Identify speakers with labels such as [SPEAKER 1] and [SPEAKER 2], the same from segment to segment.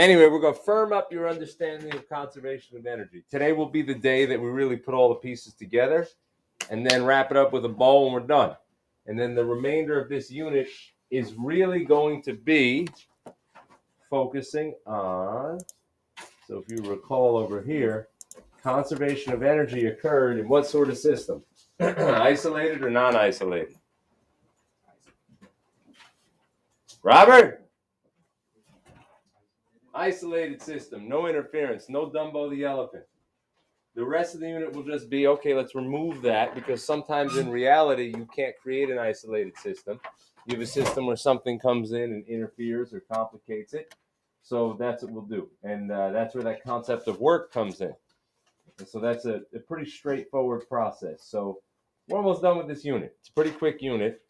[SPEAKER 1] Anyway, we're going to firm up your understanding of conservation of energy. Today will be the day that we really put all the pieces together and then wrap it up with a bow and we're done. And then the remainder of this unit is really going to be focusing on, so if you recall over here, conservation of energy occurred in what sort of system? Isolated or non-isolated? Robert? Isolated system, no interference, no Dumbo the elephant. The rest of the unit will just be, okay, let's remove that, because sometimes in reality, you can't create an isolated system. You have a system where something comes in and interferes or complicates it. So that's what we'll do. And that's where that concept of work comes in. And so that's a pretty straightforward process. So we're almost done with this unit. It's a pretty quick unit.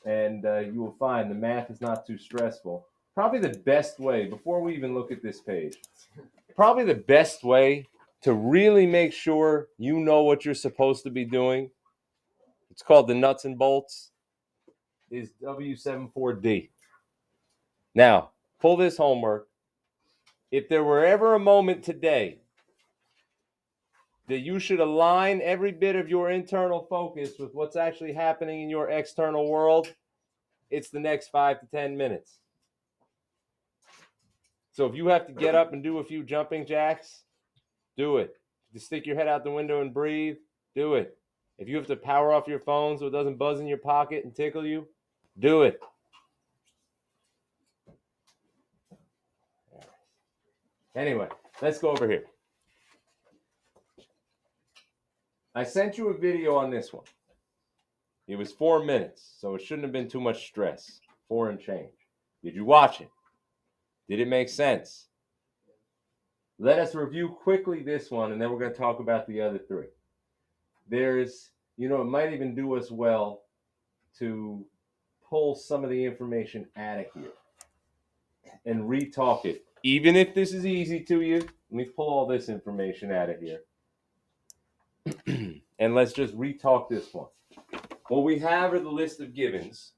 [SPEAKER 1] And you will find the math is not too stressful. Probably the best way, before we even look at this page, probably the best way to really make sure you know what you're supposed to be doing, it's called the nuts and bolts, is W7.4d. Now, pull this homework. If there were ever a moment today that you should align every bit of your internal focus with what's actually happening in your external world, it's the next 5 to 10 minutes. So if you have to get up and do a few jumping jacks, do it. To stick your head out the window and breathe, do it. If you have to power off your phone so it doesn't buzz in your pocket and tickle you, do it. Anyway, let's go over here. I sent you a video on this one. It was 4 minutes, so it shouldn't have been too much stress. 4 and change. Did you watch it? Did it make sense? Let us review quickly this one, and then we're going to talk about the other 3. There's, it might even do us well to pull some of the information out of here and re-talk it. Even if this is easy to you, let me pull all this information out of here. And let's just re-talk this one. What we have are the list of givens.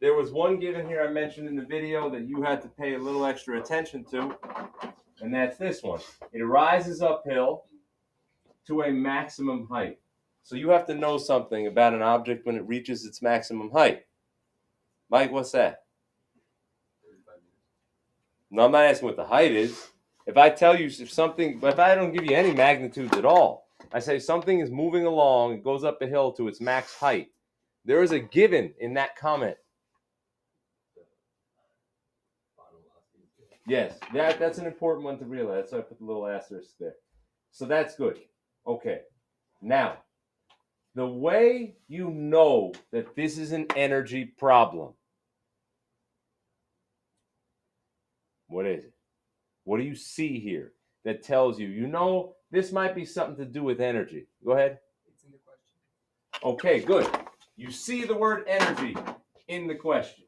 [SPEAKER 1] There was one given here I mentioned in the video that you had to pay a little extra attention to, and that's this one. It rises uphill to a maximum height. So you have to know something about an object when it reaches its maximum height. Mike, what's that? No, I'm not asking what the height is. If I tell you if I don't give you any magnitudes at all, I say something is moving along, it goes up a hill to its max height. There is a given in that comment. Yes, that's an important one to realize. So I put the little asterisk there. So that's good. Okay. Now, the way you know that this is an energy problem, what is it? What do you see here that tells you, this might be something to do with energy? Go ahead.
[SPEAKER 2] It's in the question.
[SPEAKER 1] Okay, good. You see the word energy in the question.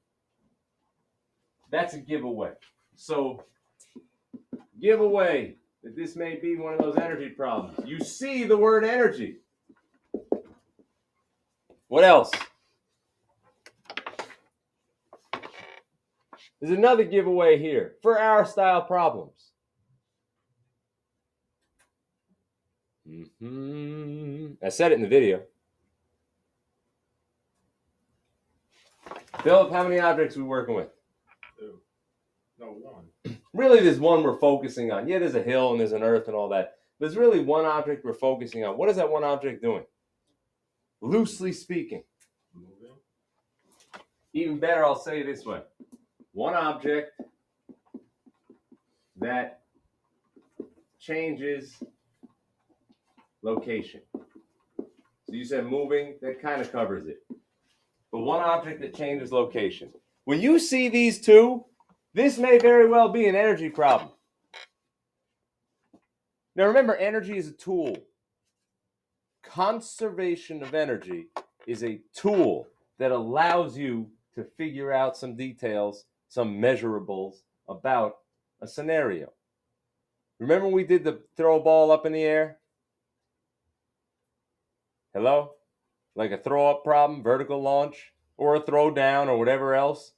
[SPEAKER 1] That's a giveaway. So, giveaway that this may be one of those energy problems. You see the word energy. What else? There's another giveaway here for our style problems. I said it in the video. Philip, how many objects are we working with?
[SPEAKER 2] 2. No, 1.
[SPEAKER 1] Really, there's one we're focusing on. Yeah, there's a hill and there's an earth and all that. There's really one object we're focusing on. What is that one object doing? Loosely speaking.
[SPEAKER 2] Moving.
[SPEAKER 1] Even better, I'll say it this way. One object that changes location. So you said moving, that kind of covers it. But one object that changes location. When you see these two, this may very well be an energy problem. Now remember, energy is a tool. Conservation of energy is a tool that allows you to figure out some details, some measurables about a scenario. Remember when we did the throw a ball up in the air? Hello? Like a throw up problem, vertical launch, or a throw down, or whatever else.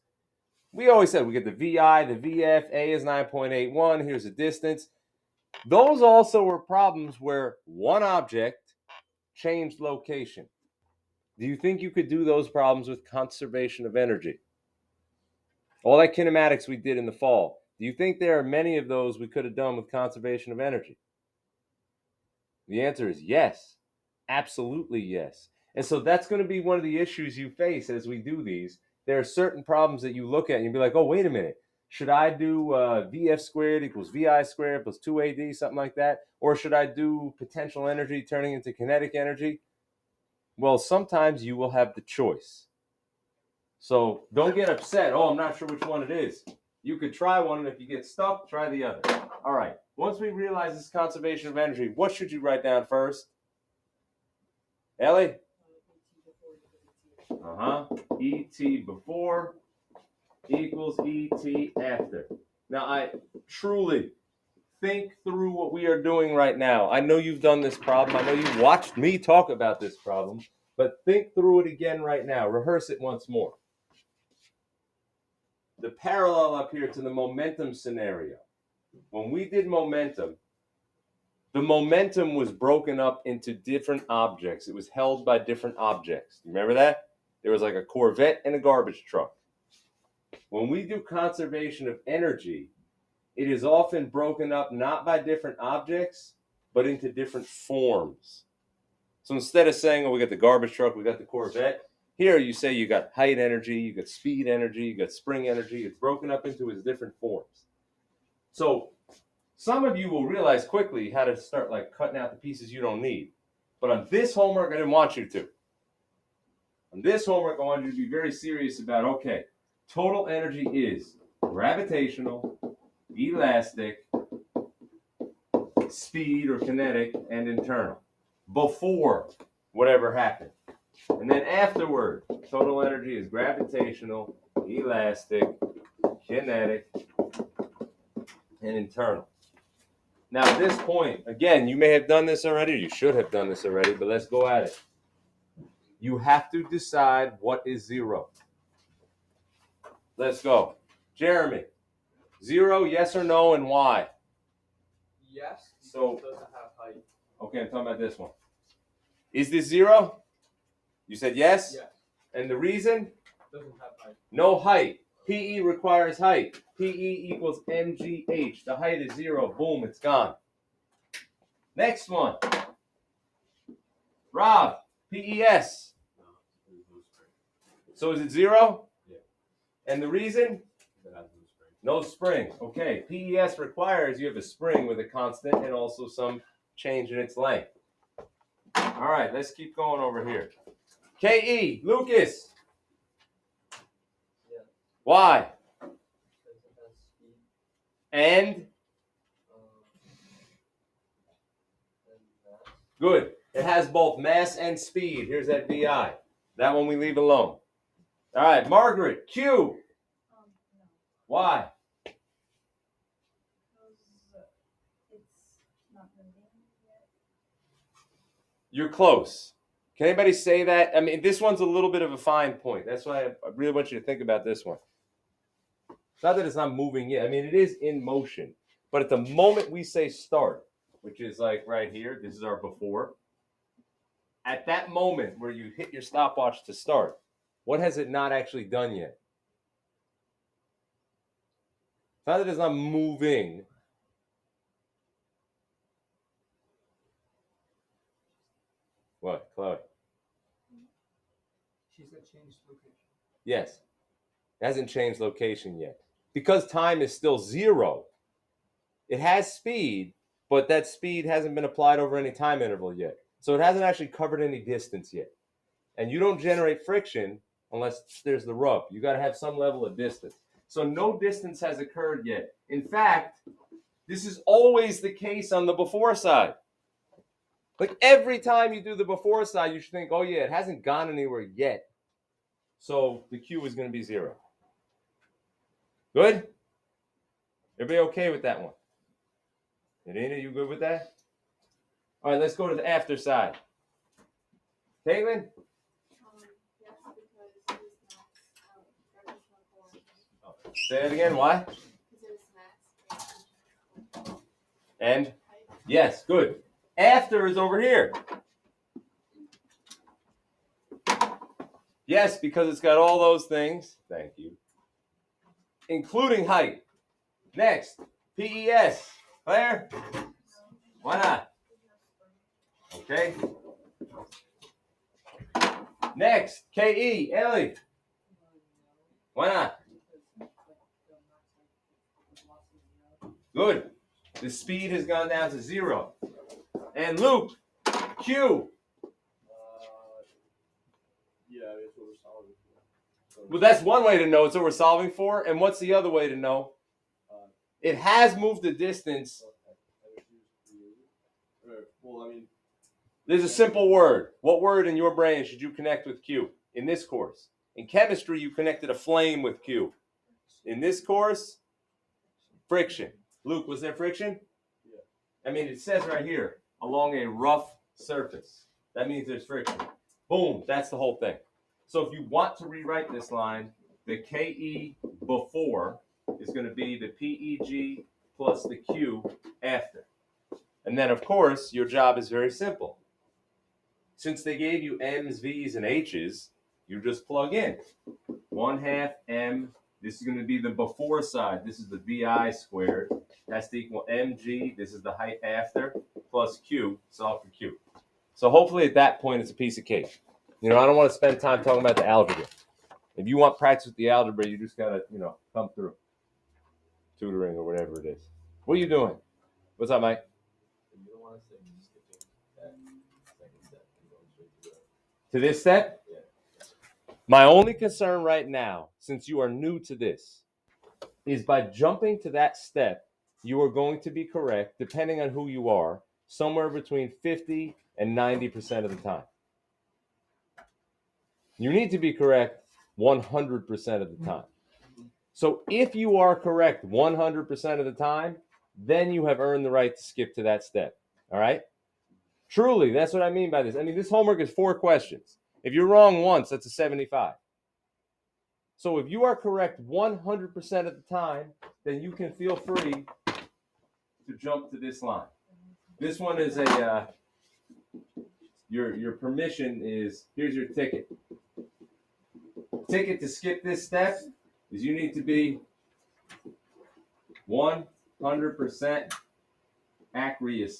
[SPEAKER 1] We always said we get the VI, the VF, A is 9.81, here's the distance. Those also were problems where one object changed location. Do you think you could do those problems with conservation of energy? All that kinematics we did in the fall, do you think there are many of those we could have done with conservation of energy? The answer is yes. Absolutely yes. And so that's going to be one of the issues you face as we do these. There are certain problems that you look at and you'll be like, oh, wait a minute. Should I do VF squared equals VI squared plus 2AD, something like that? Or should I do potential energy turning into kinetic energy? Well, sometimes you will have the choice. So don't get upset. Oh, I'm not sure which one it is. You could try one, and if you get stuck, try the other. All right. Once we realize this conservation of energy, what should you write down first? Ellie? ET before equals ET after. Now, I truly think through what we are doing right now. I know you've done this problem. I know you've watched me talk about this problem, but think through it again right now. Rehearse it once more. The parallel up here to the momentum scenario. When we did momentum, the momentum was broken up into different objects. It was held by different objects. You remember that? There was like a Corvette and a garbage truck. When we do conservation of energy, it is often broken up not by different objects, but into different forms. So instead of saying, oh, we got the garbage truck, we got the Corvette, here you say you got height energy, you got speed energy, you got spring energy. It's broken up into its different forms. So some of you will realize quickly how to start like cutting out the pieces you don't need. But on this homework, I didn't want you to. On this homework, I wanted you to be very serious about, okay, total energy is gravitational, elastic, speed or kinetic, and internal. Before whatever happened. And then afterward, total energy is gravitational, elastic, kinetic, and internal. Now at this point, again, you may have done this already, or you should have done this already, but let's go at it. You have to decide what is zero. Let's go. Jeremy, zero, yes or no, and why?
[SPEAKER 2] Yes.
[SPEAKER 1] So
[SPEAKER 2] It doesn't have height.
[SPEAKER 1] Okay, I'm talking about this one. Is this zero? You said yes?
[SPEAKER 2] Yes.
[SPEAKER 1] And the reason?
[SPEAKER 2] Doesn't have height.
[SPEAKER 1] No height. PE requires height. PE equals mgh. The height is zero. Boom, it's gone. Next one. Rob, PES.
[SPEAKER 2] No, there's no spring.
[SPEAKER 1] So is it zero?
[SPEAKER 2] Yeah.
[SPEAKER 1] And the reason?
[SPEAKER 2] It has no spring.
[SPEAKER 1] No spring. Okay, PES requires you have a spring with a constant and also some change in its length. All right, let's keep going over here. KE, Lucas.
[SPEAKER 2] Yeah.
[SPEAKER 1] Why?
[SPEAKER 2] Because it has speed.
[SPEAKER 1] And?
[SPEAKER 2] And mass.
[SPEAKER 1] Good. It has both mass and speed. Here's that VI. That one we leave alone. All right, Margaret, Q.
[SPEAKER 3] No.
[SPEAKER 1] Why?
[SPEAKER 3] Because it's not moving yet.
[SPEAKER 1] You're close. Can anybody say that? I mean, this one's a little bit of a fine point. That's why I really want you to think about this one. It's not that it's not moving yet. I mean, it is in motion. But at the moment we say start, which is like right here, this is our before. At that moment where you hit your stopwatch to start, what has it not actually done yet? It's not that it's not moving. What, Chloe?
[SPEAKER 2] She said change location.
[SPEAKER 1] Yes. It hasn't changed location yet. Because time is still zero, it has speed, but that speed hasn't been applied over any time interval yet. So it hasn't actually covered any distance yet. And you don't generate friction unless there's the rub. You got to have some level of distance. So no distance has occurred yet. In fact, this is always the case on the before side. Like every time you do the before side, you should think, oh yeah, it hasn't gone anywhere yet. So the Q is going to be zero. Good? Everybody okay with that one? Irina, you good with that? All right, let's go to the after side. Caitlin?
[SPEAKER 3] Yes, because it is not gravitational force.
[SPEAKER 1] Say it again. Why? And yes, good. After is over here. Yes, because it's got all those things. Thank you. Including height. Next, PES. Claire? Why not? Okay. Next, KE. Ellie? Why not? Good. The speed has gone down to 0. And Luke, Q.
[SPEAKER 2] Yeah, that's what we're solving for.
[SPEAKER 1] Well, that's one way to know it's what we're solving for. And what's the other way to know? It has moved the distance.
[SPEAKER 2] Well, I mean,
[SPEAKER 1] There's a simple word. What word in your brain should you connect with Q in this course? In chemistry, you connected a flame with Q. In this course, friction. Luke, was there friction?
[SPEAKER 2] Yeah.
[SPEAKER 1] I mean, it says right here, along a rough surface. That means there's friction. Boom, that's the whole thing. So if you want to rewrite this line, the KE before is going to be the PEG plus the Q after. And then, of course, your job is very simple. Since they gave you M's, V's, and H's, you just plug in. 1/2 M. This is going to be the before side. This is the VI squared. That's to equal mg. This is the height after plus Q. Solve for Q. So hopefully at that point it's a piece of cake. You know, I don't want to spend time talking about the algebra. If you want practice with the algebra, you just got to, come through. Tutoring or whatever it is. What are you doing? What's up, Mike?
[SPEAKER 2] you don't want to say skipping that second step and going straight to
[SPEAKER 1] To this step?
[SPEAKER 2] Yeah.
[SPEAKER 1] My only concern right now, since you are new to this, is by jumping to that step, you are going to be correct, depending on who you are, somewhere between 50 and 90% of the time. You need to be correct 100% of the time. So if you are correct 100% of the time, then you have earned the right to skip to that step. All right? Truly, that's what I mean by this. I mean, this homework is 4 questions. If you're wrong once, that's a 75. So if you are correct 100% of the time, then you can feel free to jump to this line. This one is your permission is, here's your ticket. Ticket to skip this step is you need to be 100% accurate.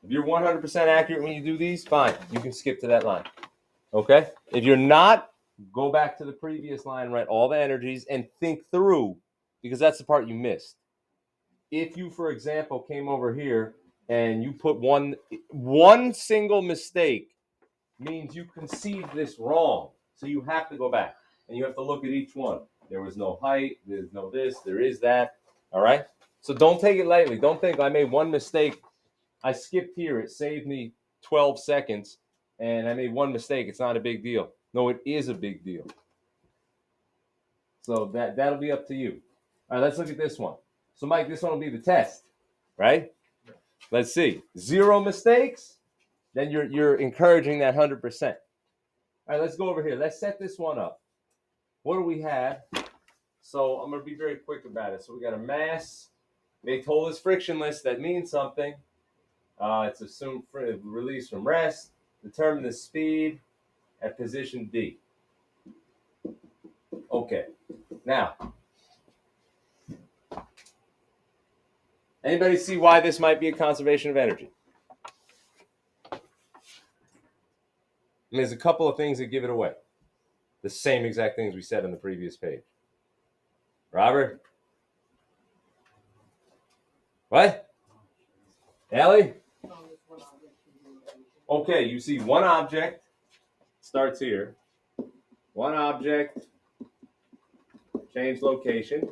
[SPEAKER 1] If you're 100% accurate when you do these, fine, you can skip to that line. Okay? If you're not, go back to the previous line and write all the energies and think through, because that's the part you missed. If you, for example, came over here and you put one single mistake means you conceived this wrong. So you have to go back and you have to look at each one. There was no height, there's no this, there is that. All right? So don't take it lightly. Don't think I made one mistake. I skipped here. It saved me 12 seconds and I made one mistake. It's not a big deal. No, it is a big deal. So that'll be up to you. All right, let's look at this one. So Mike, this one will be the test, right? Let's see. 0 mistakes, then you're encouraging that 100%. All right, let's go over here. Let's set this one up. What do we have? So I'm going to be very quick about it. So we got a mass. They told us frictionless. That means something. It's assumed release from rest. Determine the speed at position D. Okay. Now, anybody see why this might be a conservation of energy? And there's a couple of things that give it away. The same exact things we said on the previous page. Robert? What? Allie? Okay, you see one object, starts here. One object, change location.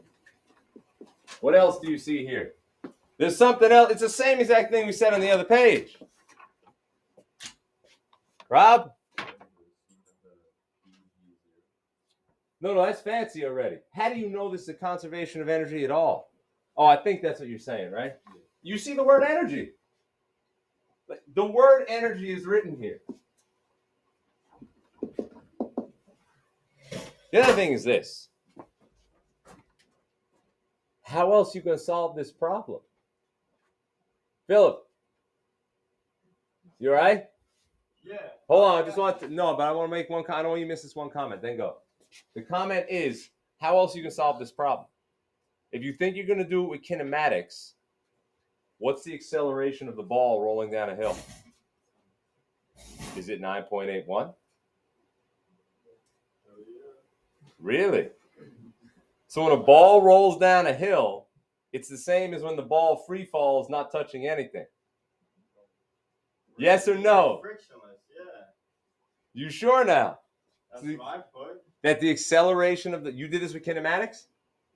[SPEAKER 1] What else do you see here? There's something else. It's the same exact thing we said on the other page. Rob? No, that's fancy already. How do you know this is a conservation of energy at all? Oh, I think that's what you're saying, right? You see the word energy. The word energy is written here. The other thing is this. How else are you going to solve this problem? Philip, you all right?
[SPEAKER 2] Yeah.
[SPEAKER 1] Hold on, I just want to, no, but I want to make one comment. I don't want you to miss this one comment. Then go. The comment is, how else are you going to solve this problem? If you think you're going to do it with kinematics, what's the acceleration of the ball rolling down a hill? Is it 9.81? Really? So when a ball rolls down a hill, it's the same as when the ball free falls, not touching anything. Yes or no?
[SPEAKER 2] Frictionless, yeah.
[SPEAKER 1] You sure now?
[SPEAKER 2] That's what I put.
[SPEAKER 1] That the acceleration of the, you did this with kinematics?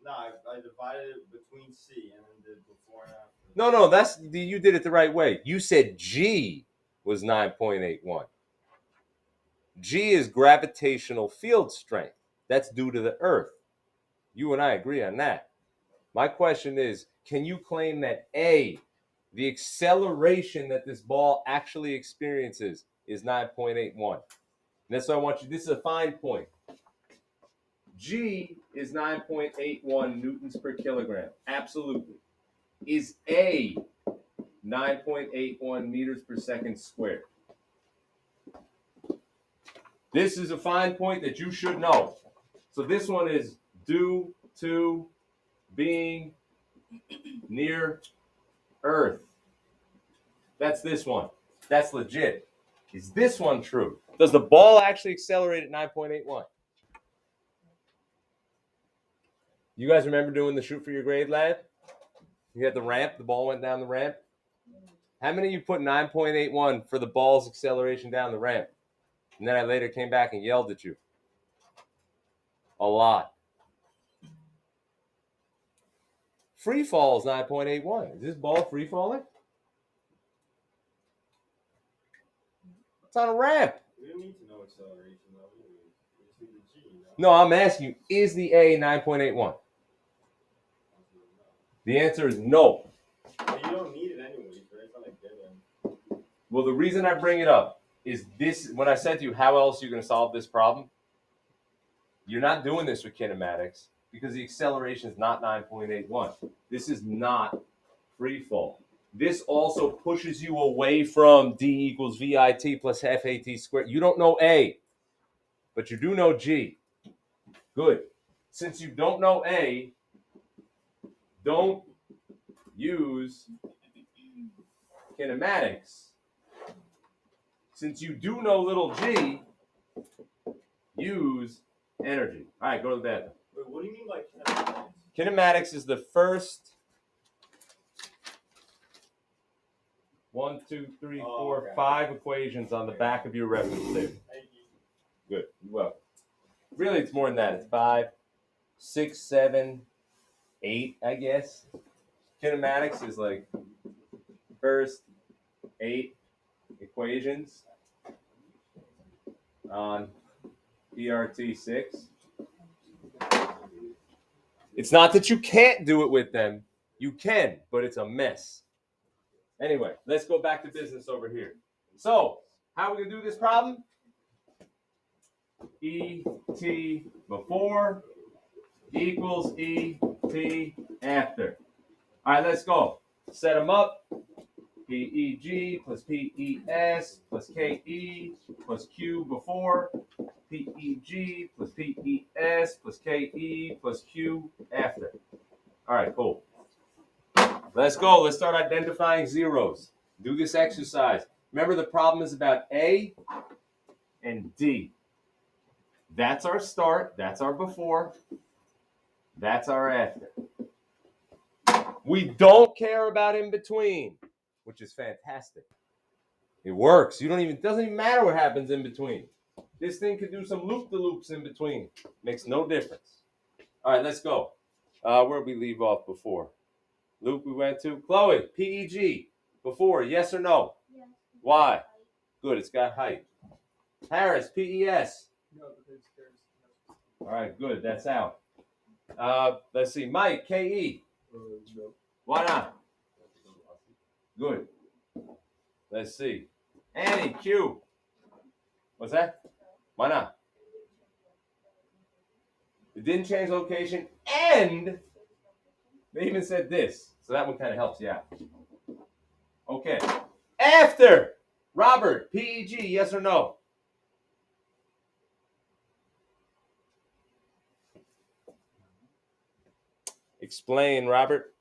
[SPEAKER 2] No, I divided it between C and then did before and after.
[SPEAKER 1] No, that's, you did it the right way. You said G was 9.81. G is gravitational field strength. That's due to the Earth. You and I agree on that. My question is, can you claim that A, the acceleration that this ball actually experiences is 9.81? And that's what I want you, this is a fine point. G is 9.81 newtons per kilogram. Absolutely. Is A 9.81 meters per second squared? This is a fine point that you should know. So this one is due to being near Earth. That's this one. That's legit. Is this one true? Does the ball actually accelerate at 9.81? You guys remember doing the shoot for your grade lab? You had the ramp, the ball went down the ramp. How many of you put 9.81 for the ball's acceleration down the ramp? And then I later came back and yelled at you. A lot. Free fall is 9.81. Is this ball free falling? It's on a ramp.
[SPEAKER 2] We don't need to know acceleration though. We just need the G.
[SPEAKER 1] No, I'm asking you, is the A 9.81? The answer is no.
[SPEAKER 2] But you don't need it anyways, right? It's not a given.
[SPEAKER 1] Well, the reason I bring it up is this, when I said to you, how else are you going to solve this problem? You're not doing this with kinematics because the acceleration is not 9.81. This is not free fall. This also pushes you away from D equals VIT plus FAT squared. You don't know A, but you do know G. Good. Since you don't know A, don't use kinematics. Since you do know little g, use energy. All right, go to the bathroom.
[SPEAKER 2] Wait, what do you mean by kinematics?
[SPEAKER 1] Kinematics is the first 5 equations on the back of your reference table.
[SPEAKER 2] Thank you.
[SPEAKER 1] Good. You're welcome. Really, it's more than that. It's 5, 6, 7, 8, I guess. Kinematics is like first 8 equations on PRT 6. It's not that you can't do it with them. You can, but it's a mess. Anyway, let's go back to business over here. So, how are we going to do this problem? ET before equals ET after. All right, let's go. Set them up. PEG plus PES plus KE plus Q before. PEG plus PES plus KE plus Q after. All right, cool. Let's go. Let's start identifying zeros. Do this exercise. Remember, the problem is about A and D. That's our start. That's our before. That's our after. We don't care about in between, which is fantastic. It works. It doesn't even matter what happens in between. This thing could do some loop-de-loops in between. Makes no difference. All right, let's go. Where did we leave off before? Loop we went to. Chloe, PEG. Before, yes or no?
[SPEAKER 3] Yes.
[SPEAKER 1] Why? Good, it's got height. Harris, PES.
[SPEAKER 2] No, because there's
[SPEAKER 1] All right, good, that's out. Let's see, Mike, KE.
[SPEAKER 2] no.
[SPEAKER 1] Why not? Good. Let's see. Annie, Q. What's that? Why not? It didn't change location, and they even said this. So that one kind of helps you out. Okay. After. Robert, PEG, yes or no? Explain, Robert.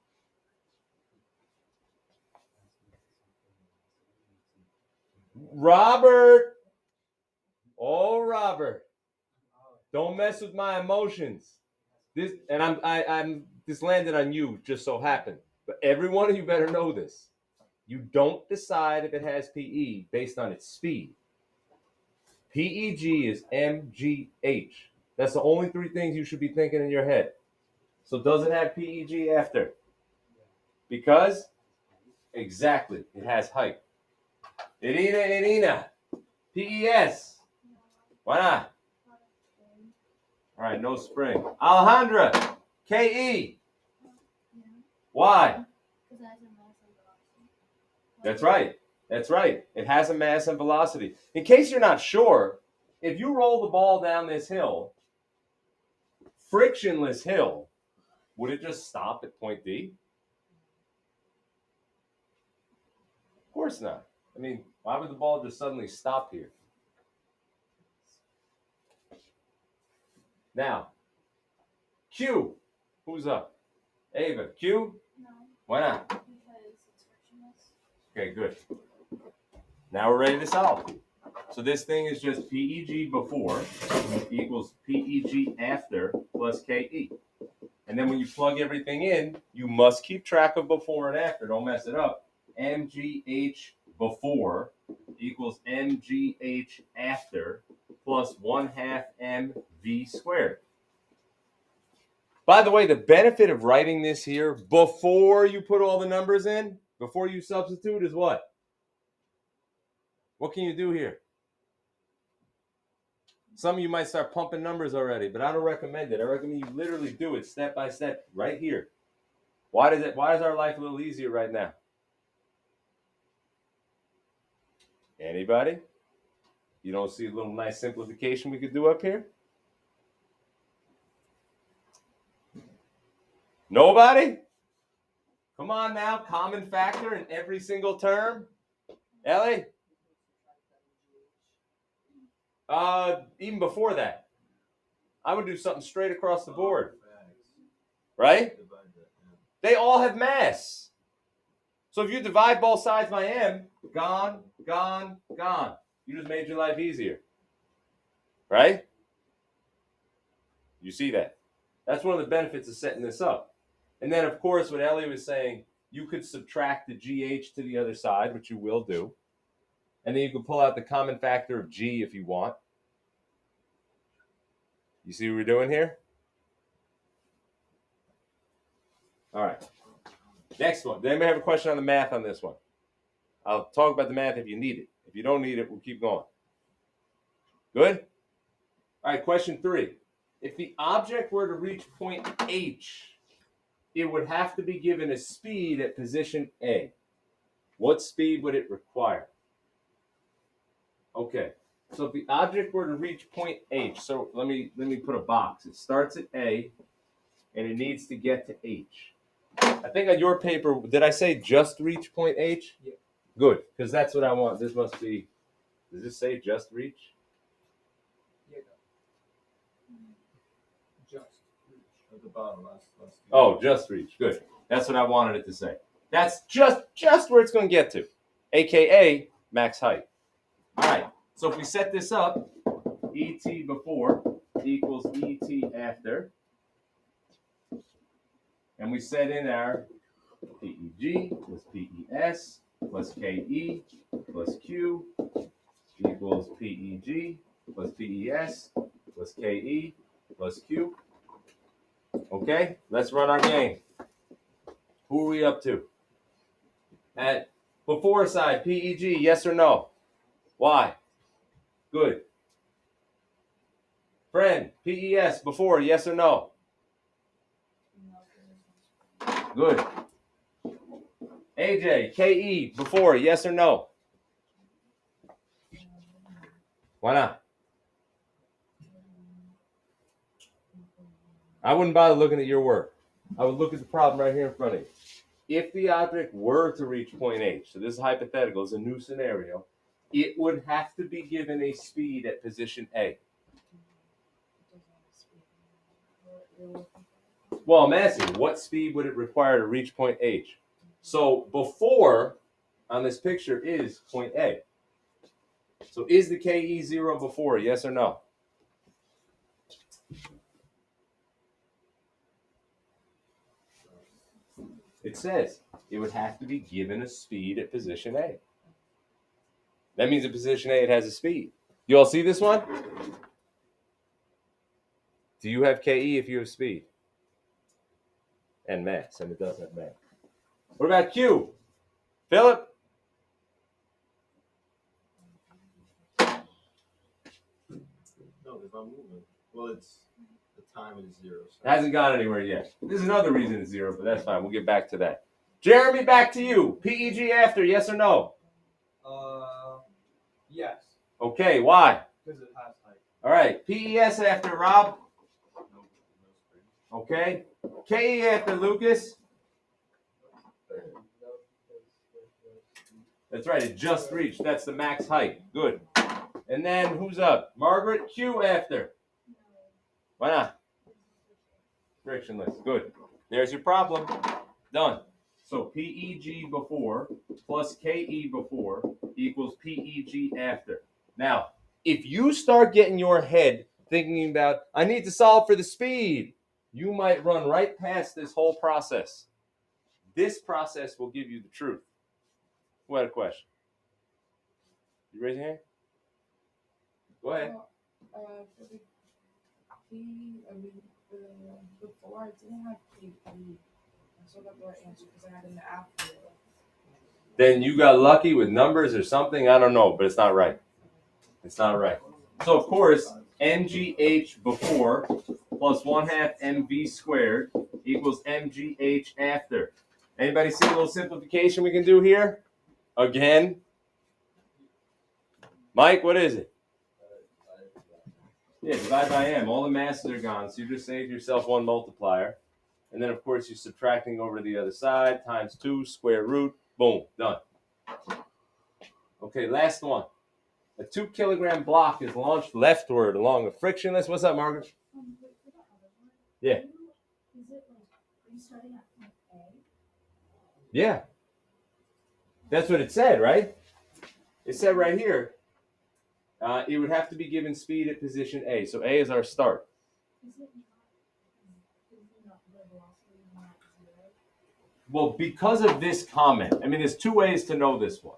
[SPEAKER 1] Robert. Oh, Robert. Don't mess with my emotions. This and I'm this landed on you, just so happened. But every one of you better know this. You don't decide if it has PE based on its speed. PEG is MGH. That's the only three things you should be thinking in your head. So does it have PEG after? Because exactly, it has height. Irina, PES. Why not? All right, no spring. Alejandra, KE. Why? That's right. That's right. It has a mass and velocity. In case you're not sure, if you roll the ball down this hill, frictionless hill, would it just stop at point D? Of course not. I mean, why would the ball just suddenly stop here? Now, Q. Who's up? Ava. Q?
[SPEAKER 3] No,
[SPEAKER 1] Why not?
[SPEAKER 3] because it's frictionless.
[SPEAKER 1] Okay, good. Now we're ready to solve. So this thing is just PEG before equals PEG after plus KE. And then when you plug everything in, you must keep track of before and after. Don't mess it up. MGH before equals MGH after plus 1/2 MV squared. By the way, the benefit of writing this here before you put all the numbers in, before you substitute, is what? What can you do here? Some of you might start pumping numbers already, but I don't recommend it. I recommend you literally do it step by step right here. Why is our life a little easier right now? Anybody? You don't see a little nice simplification we could do up here? Nobody? Come on now, common factor in every single term. Ellie? Even before that, I would do something straight across the board. Right? They all have mass. So if you divide both sides by m, gone, gone, gone. You just made your life easier. Right? You see that? That's one of the benefits of setting this up. And then, of course, what Ellie was saying, you could subtract the GH to the other side, which you will do. And then you can pull out the common factor of G if you want. You see what we're doing here? All right. Next one. Does anybody have a question on the math on this one? I'll talk about the math if you need it. If you don't need it, we'll keep going. Good? All right, question 3. If the object were to reach point H, it would have to be given a speed at position A. What speed would it require? Okay, so if the object were to reach point H, so let me put a box. It starts at A, and it needs to get to H. I think on your paper, did I say just reach point H?
[SPEAKER 2] Yeah.
[SPEAKER 1] Good, because that's what I want. This must be, does this say just reach?
[SPEAKER 2] Yeah. Just reach at the bottom. Last
[SPEAKER 1] Oh, just reach. Good. That's what I wanted it to say. That's just where it's going to get to, aka max height. All right. So if we set this up, ET before equals ET after, and we set in our PEG plus PES plus KE plus Q equals PEG plus PES plus KE plus Q. Okay, let's run our game. Who are we up to? At before side, PEG, yes or no? Why? Good. Friend, PES, before, yes or no? Good. AJ, KE, before, yes or no? Why not? I wouldn't bother looking at your work. I would look at the problem right here in front of you. If the object were to reach point H, so this is hypothetical, it's a new scenario, it would have to be given a speed at position A. Well, I'm asking, what speed would it require to reach point H? So before on this picture is point A. So is the KE 0 before, yes or no? It says it would have to be given a speed at position A. That means at position A it has a speed. You all see this one? Do you have KE if you have speed? And mass, and it does have mass. What about Q? Philip?
[SPEAKER 2] No, if I'm moving. Well, it's the time is 0. So.
[SPEAKER 1] It hasn't gone anywhere yet. There's another reason it's 0, but that's fine. We'll get back to that. Jeremy, back to you. PEG after, yes or no?
[SPEAKER 2] Yes.
[SPEAKER 1] Okay, why?
[SPEAKER 2] Because it has height.
[SPEAKER 1] All right, PES after, Rob?
[SPEAKER 2] No spring.
[SPEAKER 1] Okay. KE after, Lucas? That's right, it just reached. That's the max height. Good. And then who's up? Margaret. Q after. Why not? Frictionless. Good. There's your problem. Done. So PEG before plus KE before equals PEG after. Now, if you start getting your head thinking about, I need to solve for the speed, you might run right past this whole process. This process will give you the truth. Who had a question? You raise your hand? Go ahead.
[SPEAKER 4] For the before I didn't have KP. I still got the right answer because I had an after.
[SPEAKER 1] Then you got lucky with numbers or something. I don't know, but it's not right. It's not right. So, of course, MGH before plus 1/2 MV squared equals MGH after. Anybody see a little simplification we can do here? Again? Mike, what is it? Yeah, divide by M. All the masses are gone, so you just saved yourself one multiplier. And then, of course, you're subtracting over to the other side, times 2, square root, boom, done. Okay, last one. A 2-kilogram block is launched leftward along a frictionless. What's up, Margaret?
[SPEAKER 3] Wait, for the other one,
[SPEAKER 1] Yeah.
[SPEAKER 3] Is it like, are you starting at point A?
[SPEAKER 1] Yeah. That's what it said, right? It said right here, it would have to be given speed at position A. So A is our start.
[SPEAKER 3] Is it not the velocity not 0?
[SPEAKER 1] Well, because of this comment, I mean, there's two ways to know this one.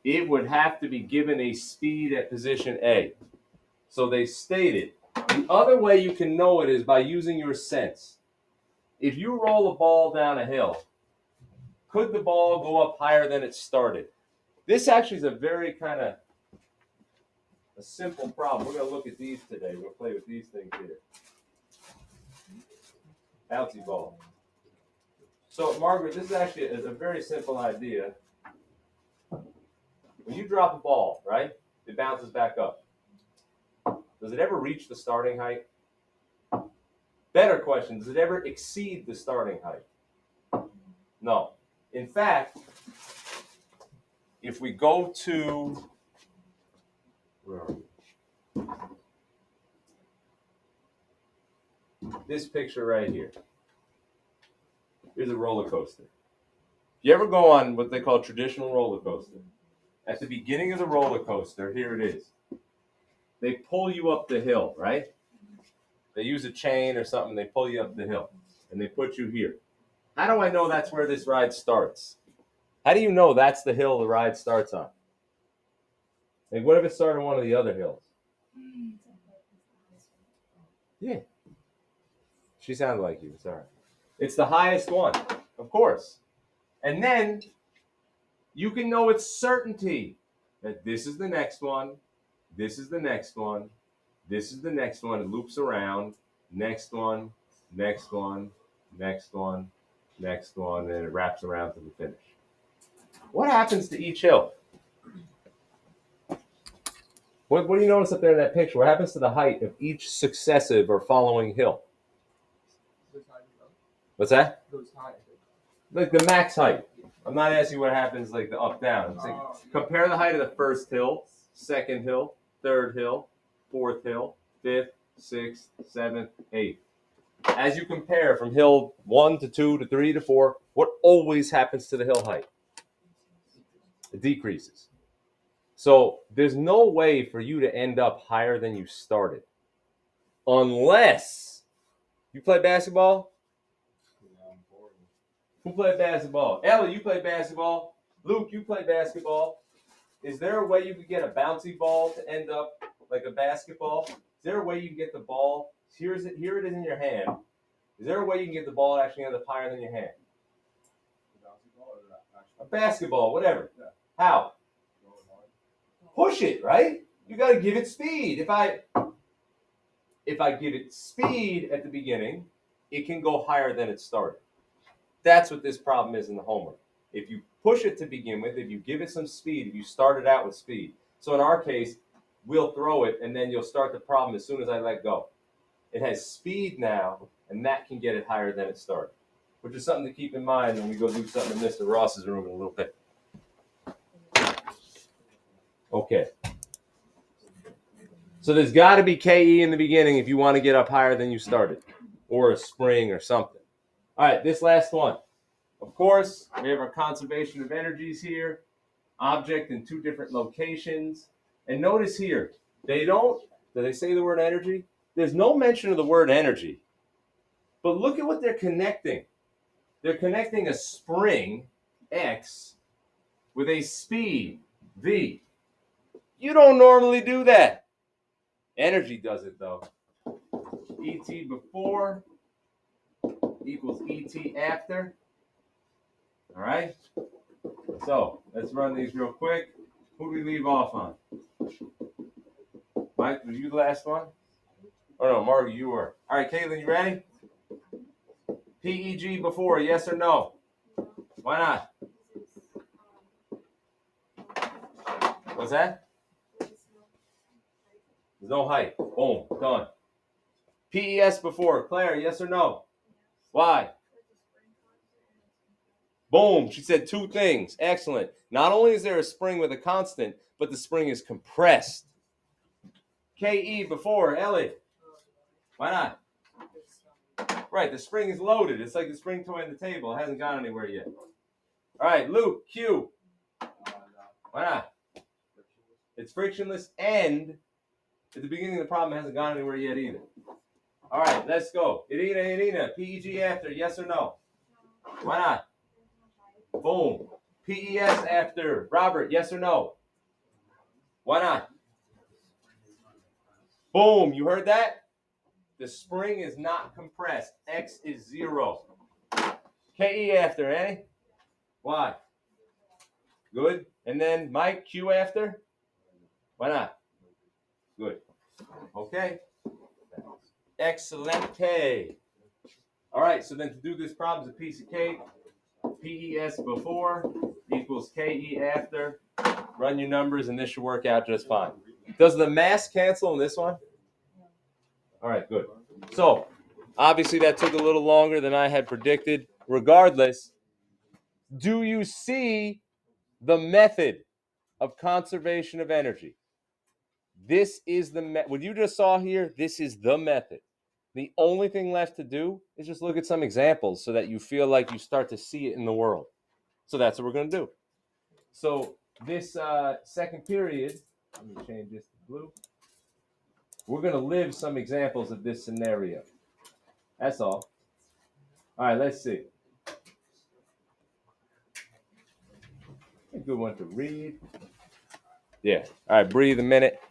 [SPEAKER 1] It would have to be given a speed at position A. So they stated. The other way you can know it is by using your sense. If you roll a ball down a hill, could the ball go up higher than it started? This actually is a very kind of a simple problem. We're going to look at these today. We're going to play with these things here. Bouncy ball. So, Margaret, this is actually a very simple idea. When you drop a ball, right, it bounces back up. Does it ever reach the starting height? Better question, does it ever exceed the starting height? No. In fact, if we go to, where are we? This picture right here. Here's a roller coaster. You ever go on what they call traditional roller coaster? At the beginning of the roller coaster, here it is. They pull you up the hill, right? They use a chain or something, they pull you up the hill, and they put you here. How do I know that's where this ride starts? How do you know that's the hill the ride starts on? Like, what if it started on one of the other hills? Yeah. She sounded like you, sorry. It's the highest one, of course. And then you can know with certainty that this is the next one, this is the next one, this is the next one. It loops around, next one, next one, next one, next one, and it wraps around to the finish. What happens to each hill? What do you notice up there in that picture? What happens to the height of each successive or following hill? What's that?
[SPEAKER 2] Goes high.
[SPEAKER 1] Like the max height. I'm not asking what happens like the up down. I'm saying compare the height of the first hill, second hill, third hill, fourth hill, fifth, sixth, seventh, eighth. As you compare from hill 1 to 2 to 3 to 4, what always happens to the hill height? It decreases. So there's no way for you to end up higher than you started. Unless you play basketball. Who played basketball? Ellie, you play basketball. Luke, you play basketball. Is there a way you could get a bouncy ball to end up like a basketball? Is there a way you can get the ball? Here it is in your hand. Is there a way you can get the ball to actually end up higher than your hand? A basketball, whatever. How? Push it, right? You got to give it speed. If I give it speed at the beginning, it can go higher than it started. That's what this problem is in the homework. If you push it to begin with, if you give it some speed, if you start it out with speed. So in our case, we'll throw it, and then you'll start the problem as soon as I let go. It has speed now, and that can get it higher than it started, which is something to keep in mind when we go do something in Mr. Ross's room in a little bit. Okay. So there's got to be KE in the beginning if you want to get up higher than you started, or a spring or something. All right, this last one. Of course, we have our conservation of energies here, object in 2 different locations. And notice here, do they say the word energy? There's no mention of the word energy. But look at what they're connecting. They're connecting a spring, X, with a speed, V. You don't normally do that. Energy does it, though. ET before equals ET after. All right? So, let's run these real quick. Who do we leave off on? Mike, was you the last one? Oh, no, Margie, you were. All right, Caitlin, you ready? PEG before, yes or no? Why not? What's that? There's no height. Boom, done. PES before, Claire, yes or no? Why? Boom, she said 2 things. Excellent. Not only is there a spring with a constant, but the spring is compressed. KE before, Ellie. Why not? Right, the spring is loaded. It's like the spring toy on the table. It hasn't gone anywhere yet. All right, Luke, Q. Why not? It's frictionless, and at the beginning of the problem, it hasn't gone anywhere yet either. All right, let's go. Irina, PEG after, yes or no? Why not? Boom. PES after. Robert, yes or no? Why not? Boom, you heard that? The spring is not compressed. X is 0. KE after, Annie? Why? Good. And then Mike, Q after? Why not? Good. Okay. Excellent. K. All right, so then to do this problem is a piece of cake. PES before equals KE after. Run your numbers, and this should work out just fine. Does the mass cancel in this one? All right, good. So, obviously that took a little longer than I had predicted. Regardless, do you see the method of conservation of energy? This is the what you just saw here. This is the method. The only thing left to do is just look at some examples so that you feel like you start to see it in the world. So that's what we're going to do. So this second period, let me change this to blue. We're going to live some examples of this scenario. That's all. All right, let's see. A good one to read. Yeah. All right, breathe a minute.